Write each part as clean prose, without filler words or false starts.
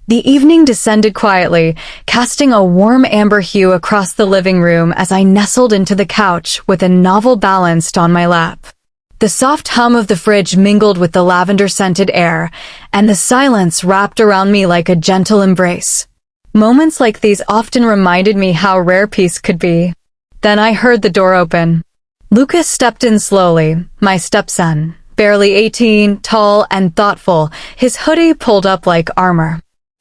The evening descended quietly, casting a warm amber hue across the living room as I nestled into the couch with a novel balanced on my lap. The soft hum of the fridge mingled with the lavender-scented air, and the silence wrapped around me like a gentle embrace. Moments like these often reminded me how rare peace could be. Then I heard the door open. Lucas stepped in slowly, my stepson, barely 18, tall and thoughtful, his hoodie pulled up like armor.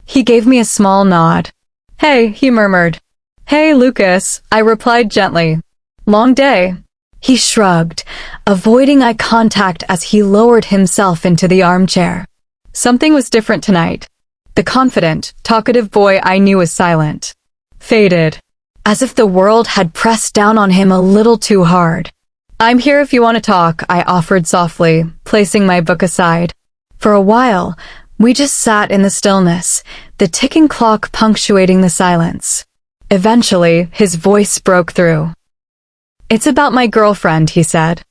He gave me a small nod. "Hey," he murmured. "Hey, Lucas," I replied gently. "Long day." He shrugged, avoiding eye contact as he lowered himself into the armchair. Something was different tonight. The confident, talkative boy I knew was silent. Faded. As if the world had pressed down on him a little too hard. "I'm here if you want to talk," I offered softly, placing my book aside. For a while, we just sat in the stillness, the ticking clock punctuating the silence. Eventually, his voice broke through. "It's about my girlfriend," he said.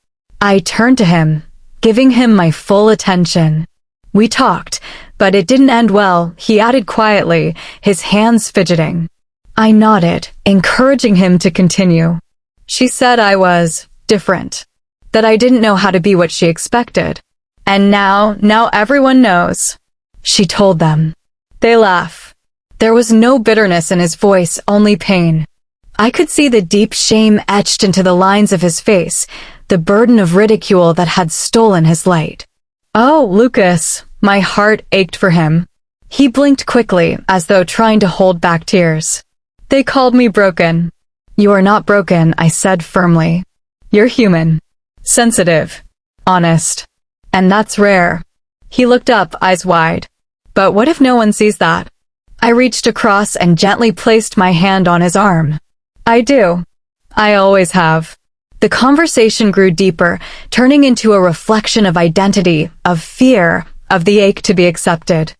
I turned to him, giving him my full attention. We talked, but it didn't end well, he added quietly, his hands fidgeting. I nodded, encouraging him to continue. "She said I was different, that I didn't know how to be what she expected. And now everyone knows," she told them. They laugh. There was no bitterness in his voice, only pain. I could see the deep shame etched into the lines of his face, the burden of ridicule that had stolen his light. "Oh, Lucas," my heart ached for him. He blinked quickly, as though trying to hold back tears. "They called me broken." "You are not broken," I said firmly. "You're human. Sensitive. Honest. And that's rare." He looked up, eyes wide. "But what if no one sees that?" I reached across and gently placed my hand on his arm. "I do. I always have." The conversation grew deeper, turning into a reflection of identity, of fear, of the ache to be accepted.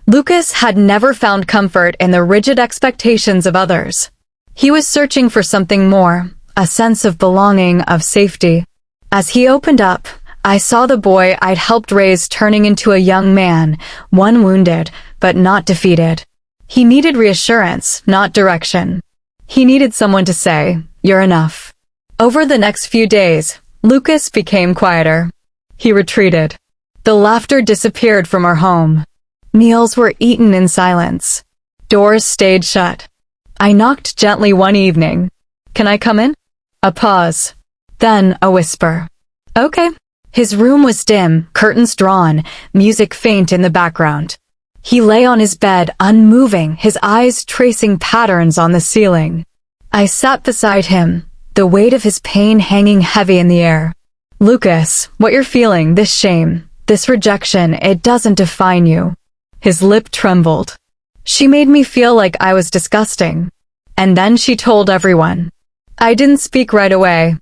Lucas had never found comfort in the rigid expectations of others. He was searching for something more, a sense of belonging, of safety. As he opened up, I saw the boy I'd helped raise turning into a young man, one wounded, but not defeated. He needed reassurance, not direction. He needed someone to say, "You're enough." Over the next few days, Lucas became quieter. He retreated. The laughter disappeared from our home. Meals were eaten in silence. Doors stayed shut. I knocked gently one evening. "Can I come in?" A pause. Then a whisper. "Okay." His room was dim, curtains drawn, music faint in the background. He lay on his bed, unmoving, his eyes tracing patterns on the ceiling. I sat beside him, the weight of his pain hanging heavy in the air. "Lucas, what you're feeling, this shame, this rejection, it doesn't define you." His lip trembled. She made me feel like I was disgusting. And then she told everyone. I didn't speak right away.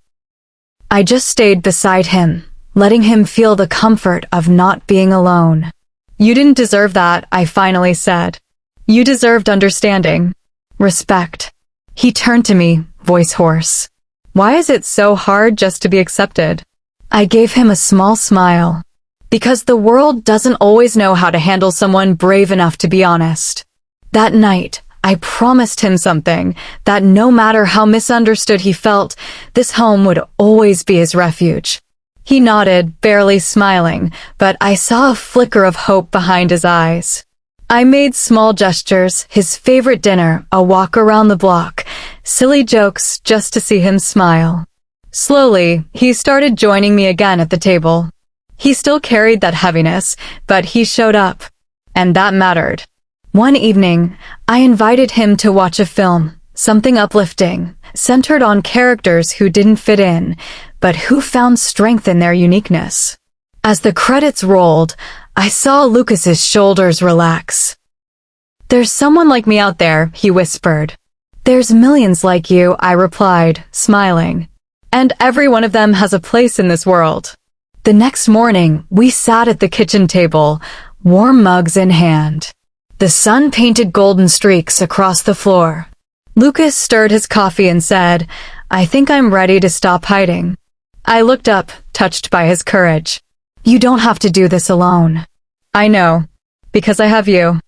I just stayed beside him, letting him feel the comfort of not being alone. "You didn't deserve that," I finally said. "You deserved understanding. Respect." He turned to me, voice hoarse. "Why is it so hard just to be accepted?" I gave him a small smile. Because the world doesn't always know how to handle someone brave enough to be honest. That night, I promised him something, that no matter how misunderstood he felt, this home would always be his refuge. He nodded, barely smiling, but I saw a flicker of hope behind his eyes. I made small gestures, his favorite dinner, a walk around the block, silly jokes just to see him smile. Slowly, he started joining me again at the table. He still carried that heaviness, but he showed up, and that mattered. One evening, I invited him to watch a film, something uplifting, centered on characters who didn't fit in, but who found strength in their uniqueness. As the credits rolled, I saw Lucas's shoulders relax. "There's someone like me out there," he whispered. "There's millions like you," I replied, smiling. "And every one of them has a place in this world." The next morning, we sat at the kitchen table, warm mugs in hand. The sun painted golden streaks across the floor. Lucas stirred his coffee and said, "I think I'm ready to stop hiding." I looked up, touched by his courage. "You don't have to do this alone." "I know, because I have you."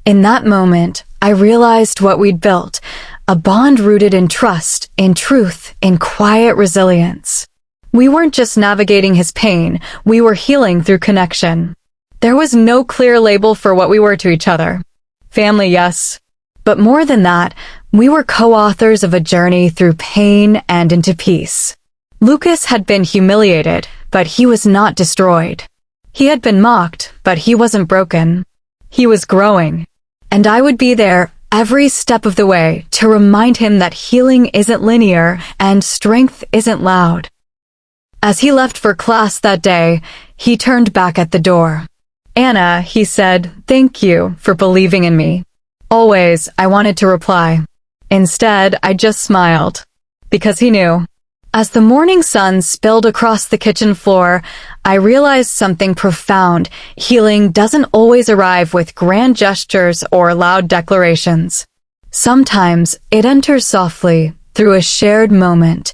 In that moment, I realized what we'd built, a bond rooted in trust, in truth, in quiet resilience. We weren't just navigating his pain, we were healing through connection. There was no clear label for what we were to each other. Family, yes. But more than that, we were co-authors of a journey through pain and into peace. Lucas had been humiliated, but he was not destroyed. He had been mocked, but he wasn't broken. He was growing. And I would be there every step of the way to remind him that healing isn't linear and strength isn't loud. As he left for class that day, he turned back at the door. "Anna," he said, "thank you for believing in me." Always, I wanted to reply. Instead, I just smiled. Because he knew. As the morning sun spilled across the kitchen floor, I realized something profound. Healing doesn't always arrive with grand gestures or loud declarations. Sometimes it enters softly, through a shared moment,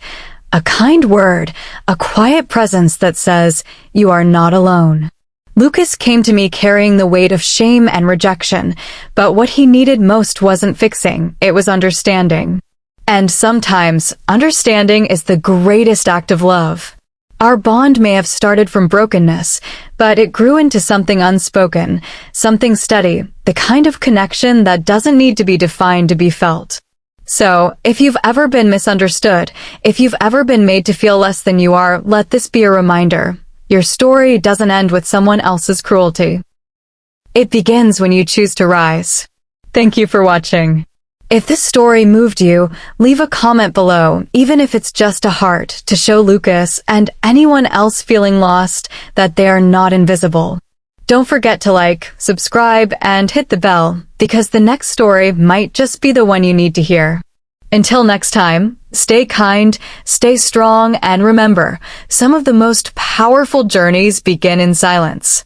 a kind word, a quiet presence that says, "You are not alone." Lucas came to me carrying the weight of shame and rejection, but what he needed most wasn't fixing, it was understanding. And sometimes, understanding is the greatest act of love. Our bond may have started from brokenness, but it grew into something unspoken, something steady, the kind of connection that doesn't need to be defined to be felt. So, if you've ever been misunderstood, if you've ever been made to feel less than you are, let this be a reminder. Your story doesn't end with someone else's cruelty. It begins when you choose to rise. Thank you for watching. If this story moved you, leave a comment below, even if it's just a heart, to show Lucas and anyone else feeling lost that they are not invisible. Don't forget to like, subscribe, and hit the bell, because the next story might just be the one you need to hear. Until next time, stay kind, stay strong, and remember, some of the most powerful journeys begin in silence.